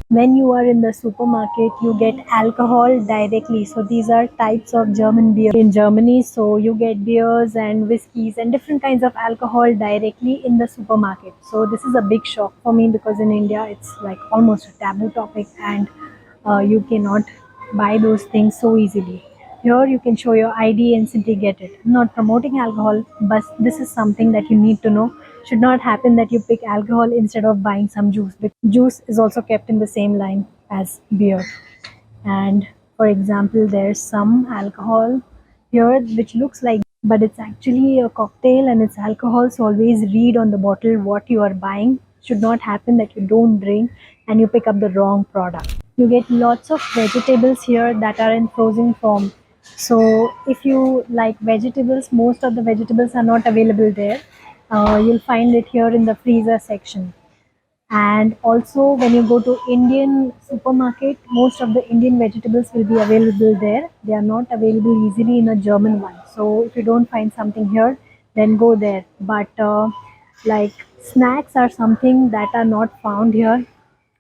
When you are in the supermarket, you get alcohol directly. So these are types of German beer in Germany. So you get beers and whiskeys and different kinds of alcohol directly in the supermarket. So this is a big shock for me because in India it's like almost a taboo topic, and you cannot buy those things so easily. Here you can show your ID and simply get it. I'm not promoting alcohol, but this is something that you need to know. Should not happen that you pick alcohol instead of buying some juice. Because juice is also kept in the same line as beer. And for example, there's some alcohol here which looks like, but it's actually a cocktail and it's alcohol. So always read on the bottle what you are buying. Should not happen that you don't drink and you pick up the wrong product. You get lots of vegetables here that are in frozen form. So if you like vegetables, most of the vegetables are not available there. You'll find it here in the freezer section. And also when you go to Indian supermarket, most of the Indian vegetables will be available there. They are not available easily in a German one. So if you don't find something here, then go there. But like snacks are something that are not found here.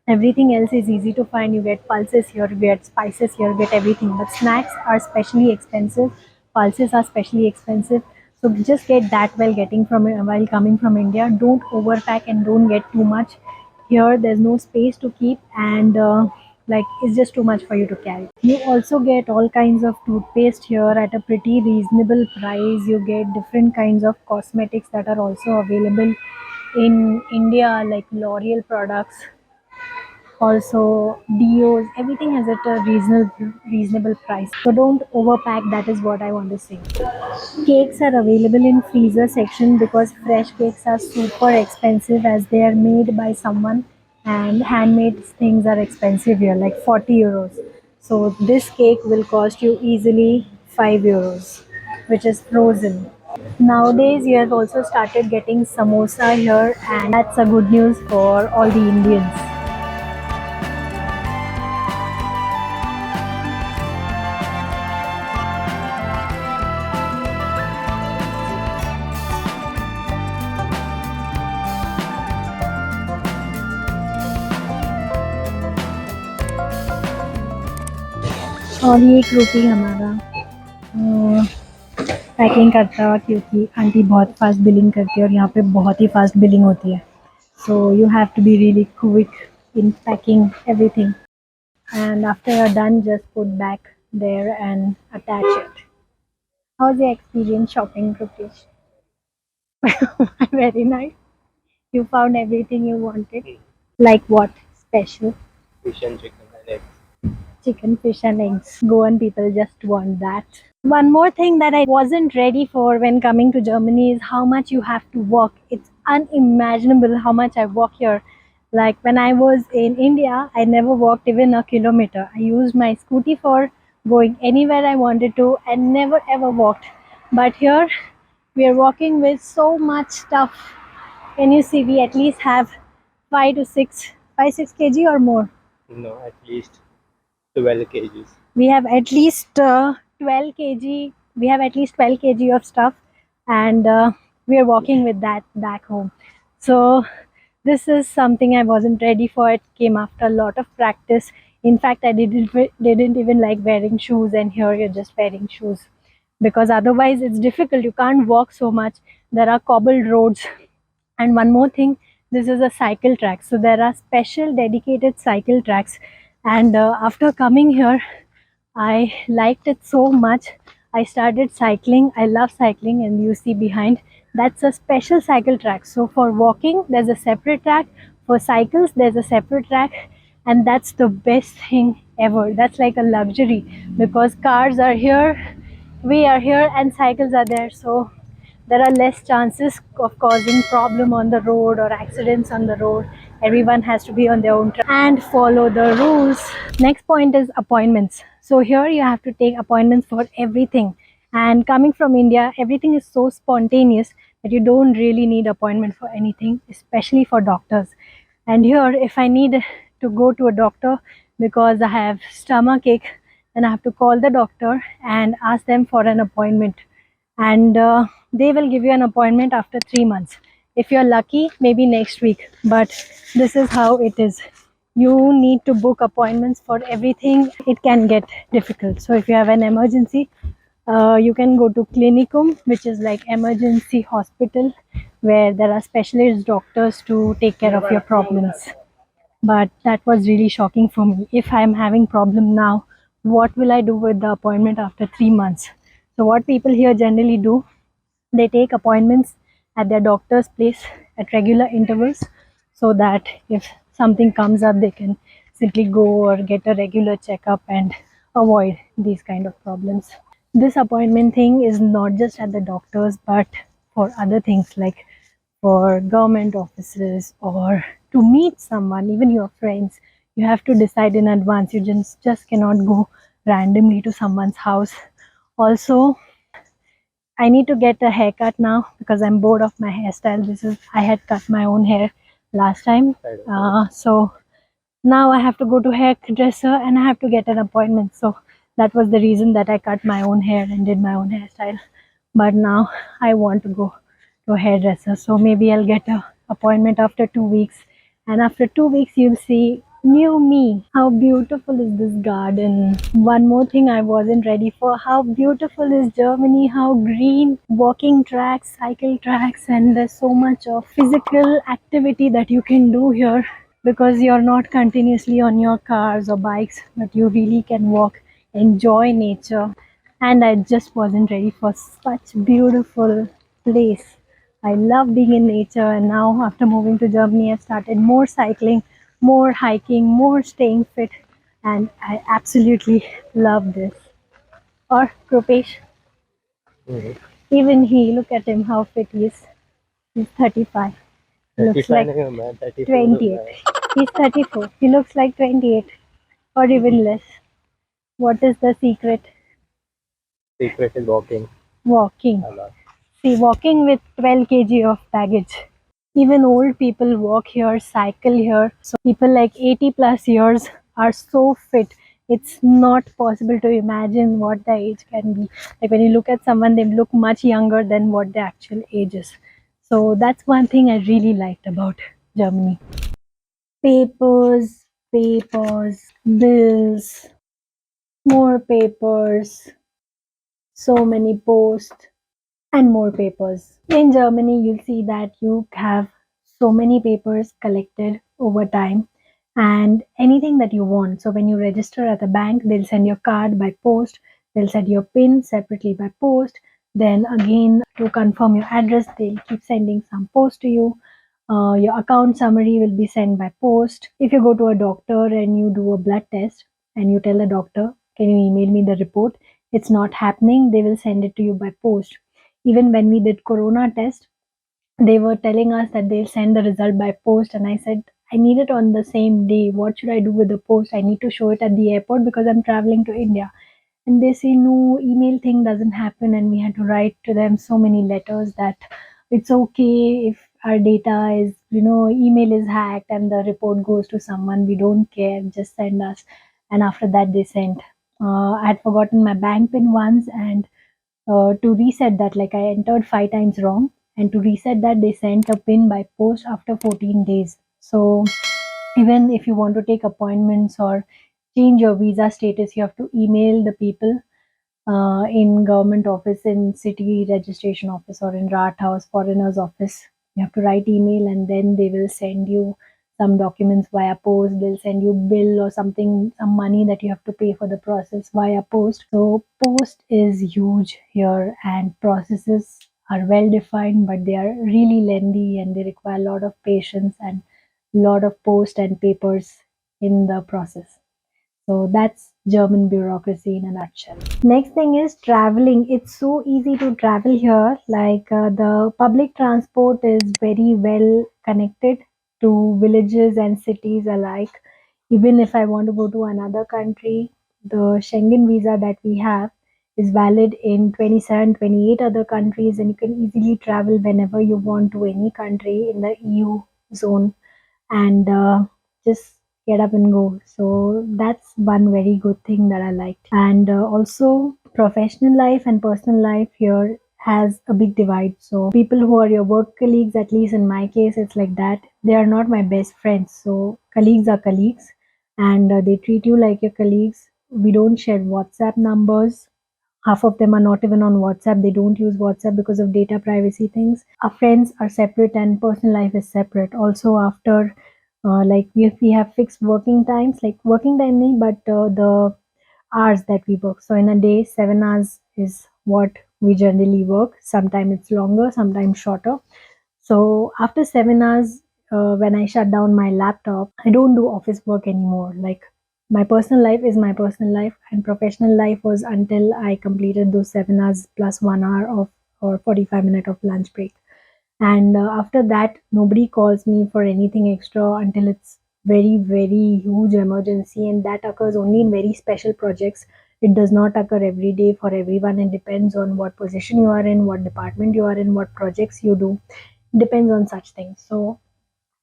Everything else is easy to find. You get pulses here, you get spices here, you get everything. But snacks are specially expensive. Pulses are specially expensive. So just get that while coming from India. Don't overpack and don't get too much. Here there's no space to keep, and like it's just too much for you to carry. You also get all kinds of toothpaste here at a pretty reasonable price. You get different kinds of cosmetics that are also available in India, like L'Oreal products, also deos. Everything has at a reasonable price, so don't overpack. That is what I want to say. Cakes are available in freezer section because fresh cakes are super expensive as they are made by someone, and handmade things are expensive here, like 40 euros. So this cake will cost you easily 5 euros, which is frozen. Nowadays you have also started getting samosa here, and that's a good news for all the Indians. और ये एक रुपी हमारा packing करता, क्योंकि aunty बहुत fast billing करती है और यहाँ पे बहुत ही फास्ट बिलिंग होती है. So you have to be really quick in packing everything. And after you're done, just put back there and attach it. How's your experience shopping, Rupesh? Very nice. You found everything you wanted. Like what? Special? Fish and chicken and eggs. Chicken, fish, and eggs. Goan people just want that. One more thing that I wasn't ready for when coming to Germany is how much you have to walk. It's unimaginable how much I walk here. Like when I was in India, I never walked even a kilometer. I used my scooty for going anywhere I wanted to and never ever walked. But here we are walking with so much stuff. Can you see we at least have 5 to 6 or more? No, at least 12 kgs. We have at least 12 kg. We have at least 12 kg of stuff, and we are walking with that back home. So this is something I wasn't ready for. It came after a lot of practice. In fact, I didn't even like wearing shoes, and here you're just wearing shoes because otherwise it's difficult. You can't walk so much. There are cobbled roads. And one more thing, this is a cycle track. So there are special dedicated cycle tracks. And after coming here, I liked it so much. I started cycling. I love cycling, and you see behind, that's a special cycle track. So for walking, there's a separate track. For cycles, there's a separate track. And that's the best thing ever. That's like a luxury because cars are here, we are here, and cycles are there. So there are less chances of causing problem on the road or accidents on the road. Everyone has to be on their own track and follow the rules. Next point is appointments. So here you have to take appointments for everything, and coming from India, everything is so spontaneous that you don't really need appointment for anything, especially for doctors. And here if I need to go to a doctor because I have stomach ache, then I have to call the doctor and ask them for an appointment, and they will give you an appointment after 3 months. If you're lucky, maybe next week, but this is how it is. you need to book appointments for everything. It can get difficult. So if you have an emergency, you can go to clinicum, which is like emergency hospital, where there are specialist doctors to take care of your problems. But that was really shocking for me. If I'm having problem now, what will I do with the appointment after 3 months? So what people here generally do, they take appointments at their doctor's place at regular intervals, so that if something comes up, they can simply go or get a regular checkup and avoid these kind of problems. This appointment thing is not just at the doctors, but for other things like for government offices or to meet someone, even your friends. You have to decide in advance. You just cannot go randomly to someone's house. Also, I need to get a haircut now because I'm bored of my hairstyle. I had cut my own hair last time. So now I have to go to hairdresser and I have to get an appointment. So that was the reason that I cut my own hair and did my own hairstyle. But now I want to go to a hairdresser. So maybe I'll get a appointment after 2 weeks. And after 2 weeks, you'll see new me. How beautiful is this garden? One more thing I wasn't ready for. How beautiful is Germany? How green walking tracks, cycle tracks, and there's so much of physical activity that you can do here because you're not continuously on your cars or bikes, but you really can walk, enjoy nature. And I just wasn't ready for such beautiful place. I love being in nature, and now after moving to Germany, I've started more cycling, more hiking, more staying fit, and I absolutely love this. Or Krupesh, Mhm. even he, look at him, how fit he is. He's 35. Looks 35 like नहीं हूँ मैं 34 हूँ 28. मैं. He's 34. He looks like 28 or even less. What is the secret? Secret is walking Walking. a lot. See, walking with 12 kg of baggage. Even old people walk here, cycle here. So people like 80 plus years are so fit. It's not possible to imagine what the age can be. Like when you look at someone, they look much younger than what the actual age is. So that's one thing I really liked about Germany. Papers, papers, bills, more papers, so many posts, and more papers. In Germany, you'll see that you have so many papers collected over time and anything that you want. So when you register at the bank, they'll send your card by post, they'll send your PIN separately by post. Then again, to confirm your address, they'll keep sending some post to you. Your account summary will be sent by post. If you go to a doctor and you do a blood test and you tell the doctor, can you email me the report? It's not happening, they will send it to you by post. Even when we did corona test, they were telling us that they'll send the result by post, and I said I need it on the same day. What should I do with the post? I need to show it at the airport because I'm traveling to India. And they say no, email thing doesn't happen, and we had to write to them so many letters that it's okay if our data is, email is hacked and the report goes to someone, we don't care, just send us. And after that they sent, I had forgotten my bank pin once, and to reset that, like I entered 5 times wrong, and to reset that they sent a pin by post after 14 days. So even if you want to take appointments or change your visa status, you have to email the people in government office, in city registration office, or in rat house foreigners office. You have to write email, and then they will send you some documents via post. They'll send you bill or something, some money that you have to pay for the process via post. So post is huge here, and processes are well defined, but they are really lengthy and they require a lot of patience and lot of post and papers in the process. So that's German bureaucracy in a nutshell. Next thing is traveling. It's so easy to travel here. Like the public transport is very well connected to villages and cities alike. Even if I want to go to another country, the Schengen visa that we have is valid in 27, 28 other countries, and you can easily travel whenever you want to any country in the EU zone, and just get up and go. So that's one very good thing that I liked. And also, professional life and personal life here has a big divide. So people who are your work colleagues, at least in my case, it's like that. They are not my best friends. So colleagues are colleagues, and they treat you like your colleagues. We don't share WhatsApp numbers. Half of them are not even on WhatsApp. They don't use WhatsApp because of data privacy things. Our friends are separate and personal life is separate. Also, after like we have fixed working times, like working time, nahi, but the hours that we work. So in a day, 7 hours is what we generally work. Sometimes it's longer, sometimes shorter. So after 7 hours, when I shut down my laptop, I don't do office work anymore. Like my personal life is my personal life, and professional life was until I completed those 7 hours plus 1 hour of or 45 minutes of lunch break. And after that, nobody calls me for anything extra until it's very, very huge emergency, and that occurs only in very special projects. It does not occur every day for everyone. It depends on what position you are in, what department you are in, what projects you do. Depends on such things. So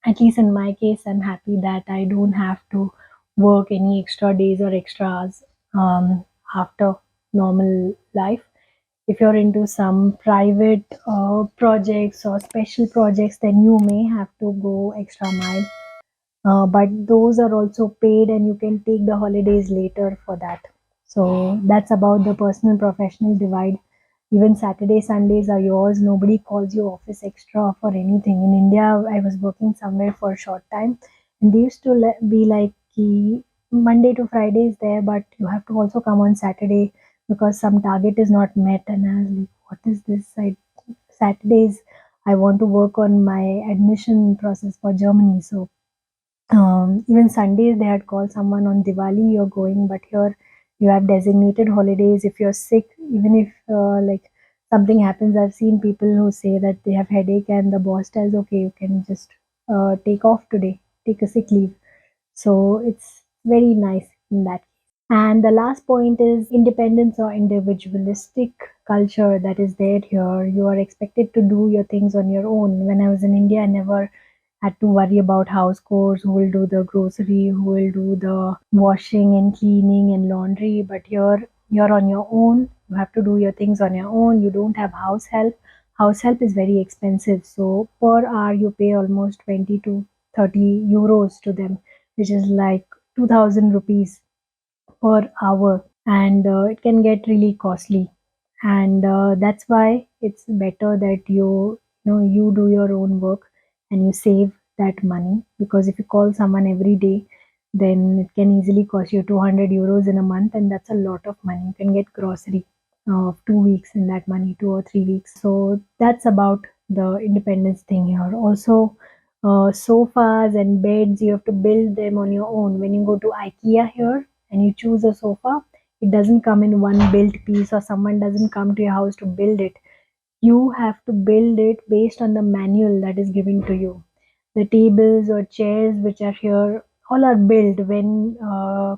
at least in my case, I'm happy that I don't have to work any extra days or extra hours after normal life. If you're into some private projects or special projects, then you may have to go extra mile. But those are also paid, and you can take the holidays later for that. So that's about the personal professional divide. Even Saturday, Sundays are yours. Nobody calls you office extra for anything. In India, I was working somewhere for a short time, and they used to be like, "Ki Monday to Friday is there, but you have to also come on Saturday because some target is not met." And I was like, what is this? Saturdays, I want to work on my admission process for Germany. So even Sundays, they had called someone on Diwali, you're going, but here you have designated holidays. If you're sick, even if like something happens, I've seen people who say that they have headache and the boss tells, okay, you can just take off today, take a sick leave. So it's very nice in that. And the last point is independence or individualistic culture that is there here. You are expected to do your things on your own. When I was in India, I never had to worry about house chores, who will do the grocery, who will do the washing and cleaning and laundry. But here, you're on your own. You have to do your things on your own. You don't have house help. House help is very expensive. So per hour, you pay almost 20 to 30 euros to them, which is like 2000 rupees per hour, and it can get really costly. And that's why it's better that you do your own work and you save that money, because if you call someone every day, then it can easily cost you 200 euros in a month, and that's a lot of money. You can get grocery of 2 weeks in that money, 2 or 3 weeks. So that's about the independence thing here. Also, sofas and beds, you have to build them on your own. When you go to IKEA here and you choose a sofa, it doesn't come in one built piece, or someone doesn't come to your house to build it. You have to build it based on the manual that is given to you. The tables or chairs which are here all are built. When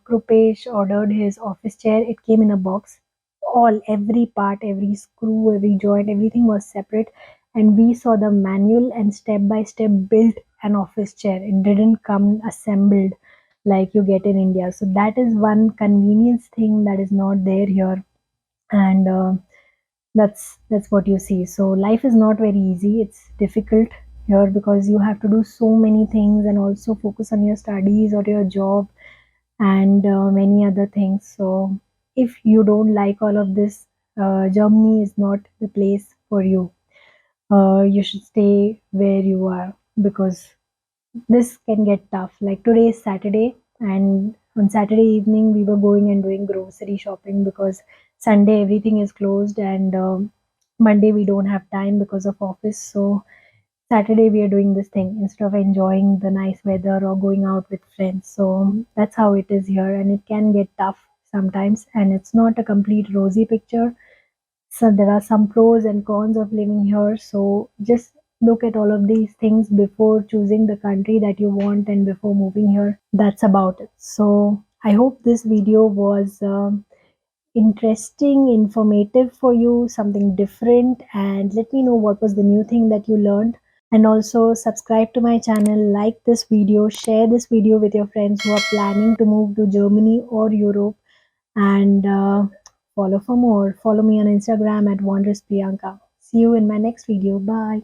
Krupesh ordered his office chair, it came in a box. All, every part, every screw, every joint, everything was separate. And we saw the manual and step by step built an office chair. It didn't come assembled like you get in India. So that is one convenience thing that is not there here. And that's what you see. So life is not very easy. It's difficult here because you have to do so many things and also focus on your studies or your job and many other things. So if you don't like all of this, Germany is not the place for you. You should stay where you are, because this can get tough. Like today is Saturday, and on Saturday evening we were going and doing grocery shopping because Sunday everything is closed, and Monday we don't have time because of office. So Saturday we are doing this thing instead of enjoying the nice weather or going out with friends. So that's how it is here, and it can get tough sometimes, and it's not a complete rosy picture. So there are some pros and cons of living here. So just look at all of these things before choosing the country that you want and before moving here. That's about it. So I hope this video was interesting, informative for you, something different, and let me know what was the new thing that you learned. And also subscribe to my channel, like this video, share this video with your friends who are planning to move to Germany or Europe, and follow for more. Follow me on Instagram at Wanderess Priyanka. See you in my next video. Bye.